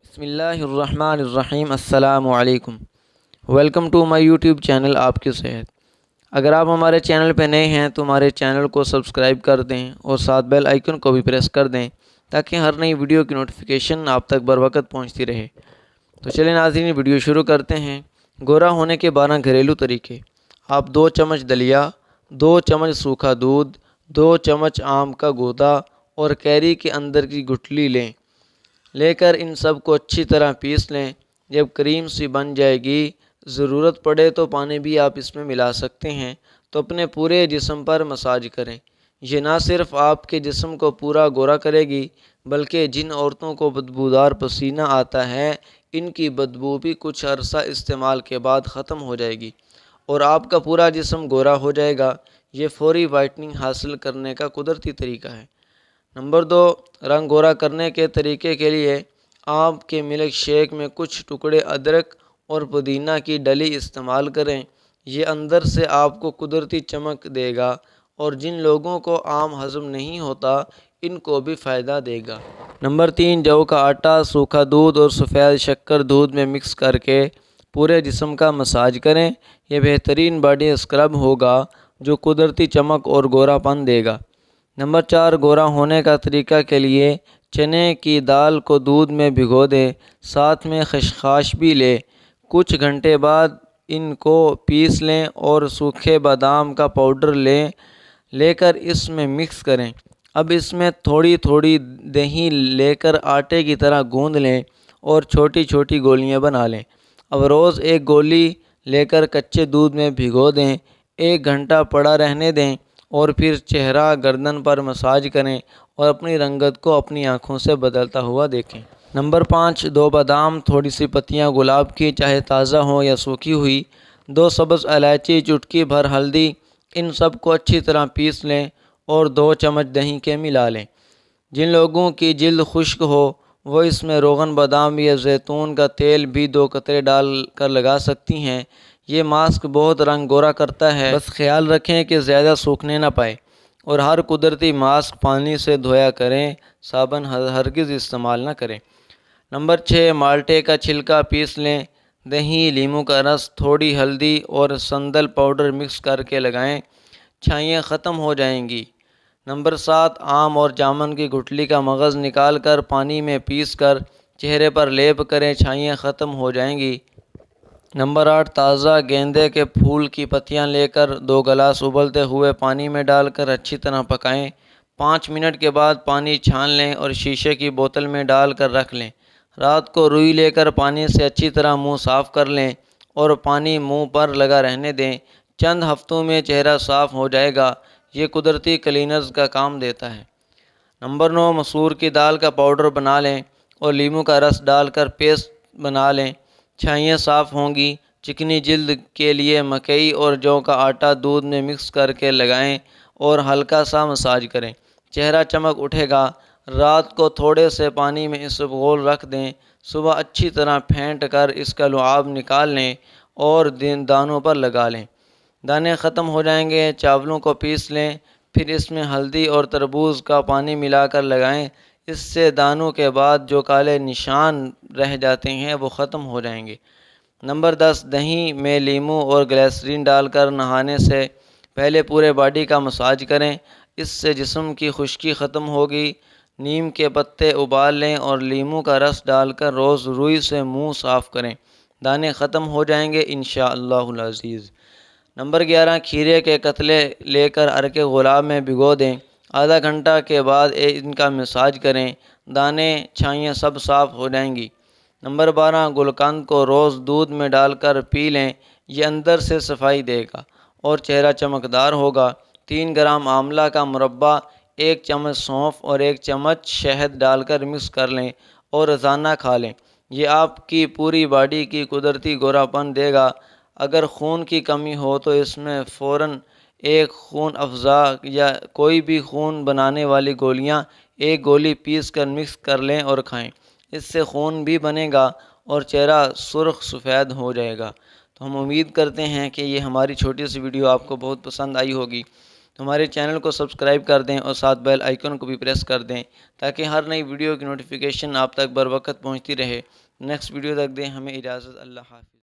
بسم اللہ الرحمن الرحیم۔ السلام علیکم۔ Welcome to my YouTube channel آپ کی صحت۔ اگر آپ ہمارے چینل پہ نئے ہیں تو ہمارے چینل کو سبسکرائب کر دیں اور ساتھ بیل آئیکن کو بھی پریس کر دیں تاکہ ہر نئی ویڈیو کی نوٹیفیکیشن آپ تک بر وقت پہنچتی رہے۔ تو چلیں ناظرین، ویڈیو شروع کرتے ہیں۔ گورا ہونے کے 12 گھریلو طریقے۔ آپ 2 چمچ دلیا، 2 چمچ سوکھا دودھ، 2 چمچ آم کا گودا اور کیری کے اندر کی گٹھلی لے کر ان سب کو اچھی طرح پیس لیں۔ جب کریم سی بن جائے گی، ضرورت پڑے تو پانی بھی آپ اس میں ملا سکتے ہیں، تو اپنے پورے جسم پر مساج کریں۔ یہ نہ صرف آپ کے جسم کو پورا گورا کرے گی بلکہ جن عورتوں کو بدبودار پسینہ آتا ہے، ان کی بدبو بھی کچھ عرصہ استعمال کے بعد ختم ہو جائے گی اور آپ کا پورا جسم گورا ہو جائے گا۔ یہ فوری وائٹننگ حاصل کرنے کا قدرتی طریقہ ہے۔ نمبر 2، رنگ گورا کرنے کے طریقے کے لیے آپ کے ملک شیک میں کچھ ٹکڑے ادرک اور پودینہ کی ڈلی استعمال کریں۔ یہ اندر سے آپ کو قدرتی چمک دے گا اور جن لوگوں کو آم ہضم نہیں ہوتا ان کو بھی فائدہ دے گا۔ نمبر 3، جو کا آٹا، سوکھا دودھ اور سفید شکر دودھ میں مکس کر کے پورے جسم کا مساج کریں۔ یہ بہترین باڈی اسکرب ہوگا جو قدرتی چمک اور گورا پن دے گا۔ نمبر 4، گورا ہونے کا طریقہ کے لیے چنے کی دال کو دودھ میں بھگو دیں، ساتھ میں خشخاش بھی لیں۔ کچھ گھنٹے بعد ان کو پیس لیں اور سوکھے بادام کا پاؤڈر لے کر اس میں مکس کریں۔ اب اس میں تھوڑی تھوڑی دہی لے کر آٹے کی طرح گوندھ لیں اور چھوٹی چھوٹی گولیاں بنا لیں۔ اب روز ایک گولی لے کر کچے دودھ میں بھگو دیں، 1 گھنٹہ پڑا رہنے دیں اور پھر چہرہ گردن پر مساج کریں اور اپنی رنگت کو اپنی آنکھوں سے بدلتا ہوا دیکھیں۔ نمبر 5، 2 بادام، تھوڑی سی پتیاں گلاب کی، چاہے تازہ ہوں یا سوکھی ہوئی، 2 سبز الائچی، چٹکی بھر ہلدی، ان سب کو اچھی طرح پیس لیں اور 2 چمچ دہی کے ملا لیں۔ جن لوگوں کی جلد خشک ہو وہ اس میں روغن بادام یا زیتون کا تیل بھی 2 قطرے ڈال کر لگا سکتی ہیں۔ یہ ماسک بہت رنگ گورا کرتا ہے، بس خیال رکھیں کہ زیادہ سوکھنے نہ پائے اور ہر قدرتی ماسک پانی سے دھویا کریں، صابن ہرگز استعمال نہ کریں۔ نمبر 6، مالٹے کا چھلکا پیس لیں، دہی، لیموں کا رس، تھوڑی ہلدی اور سندل پاؤڈر مکس کر کے لگائیں، چھائیاں ختم ہو جائیں گی۔ نمبر 7، آم اور جامن کی گٹھلی کا مغز نکال کر پانی میں پیس کر چہرے پر لیپ کریں، چھائیاں ختم ہو جائیں گی۔ نمبر 8، تازہ گیندے کے پھول کی پتیاں لے کر 2 گلاس ابلتے ہوئے پانی میں ڈال کر اچھی طرح پکائیں۔ 5 منٹ کے بعد پانی چھان لیں اور شیشے کی بوتل میں ڈال کر رکھ لیں۔ رات کو روئی لے کر پانی سے اچھی طرح منہ صاف کر لیں اور پانی منہ پر لگا رہنے دیں۔ چند ہفتوں میں چہرہ صاف ہو جائے گا۔ یہ قدرتی کلینرز کا کام دیتا ہے۔ نمبر 9، مسور کی دال کا پاؤڈر بنا لیں اور لیموں کا رس ڈال کر پیسٹ بنا لیں، چھائیاں صاف ہوں گی۔ چکنی جلد کے لیے مکئی اور جو کا آٹا دودھ میں مکس کر کے لگائیں اور ہلکا سا مساج کریں، چہرہ چمک اٹھے گا۔ رات کو تھوڑے سے پانی میں اس گھول رکھ دیں، صبح اچھی طرح پھینٹ کر اس کا لعاب نکال لیں اور دانوں پر لگا لیں۔ دانے ختم ہو جائیں گے، چاولوں کو پیس لیں، پھر اس میں ہلدی اور تربوز کا پانی ملا کر لگائیں۔ اس سے دانوں کے بعد جو کالے نشان رہ جاتے ہیں وہ ختم ہو جائیں گے۔ نمبر 10، دہی میں لیموں اور گلیسرین ڈال کر نہانے سے پہلے پورے باڈی کا مساج کریں، اس سے جسم کی خشکی ختم ہوگی۔ نیم کے پتے ابال لیں اور لیموں کا رس ڈال کر روز روئی سے منہ صاف کریں، دانے ختم ہو جائیں گے انشاءاللہ العزیز۔ نمبر 11، کھیرے کے قطرے لے کر عرق گلاب میں بھگو دیں، آدھا گھنٹہ کے بعد ان کا مساج کریں، دانے، چھائیاں سب صاف ہو جائیں گی۔ نمبر 12، گلقند کو روز دودھ میں ڈال کر پی لیں، یہ اندر سے صفائی دے گا اور چہرہ چمکدار ہوگا۔ 3 گرام آملہ کا مربع، 1 چمچ سونف اور 1 چمچ شہد ڈال کر مکس کر لیں اور روزانہ کھا لیں، یہ آپ کی پوری باڈی کی قدرتی گورا پن دے گا۔ اگر خون کی کمی ہو تو اس میں فوراً 1 خون افزا یا کوئی بھی خون بنانے والی گولیاں 1 گولی پیس کر مکس کر لیں اور کھائیں، اس سے خون بھی بنے گا اور چہرہ سرخ سفید ہو جائے گا۔ تو ہم امید کرتے ہیں کہ یہ ہماری چھوٹی سی ویڈیو آپ کو بہت پسند آئی ہوگی۔ تو ہمارے چینل کو سبسکرائب کر دیں اور ساتھ بیل آئیکن کو بھی پریس کر دیں تاکہ ہر نئی ویڈیو کی نوٹیفیکیشن آپ تک بر وقت پہنچتی رہے۔ نیکسٹ ویڈیو تک دیں ہمیں اجازت۔ اللہ حافظ۔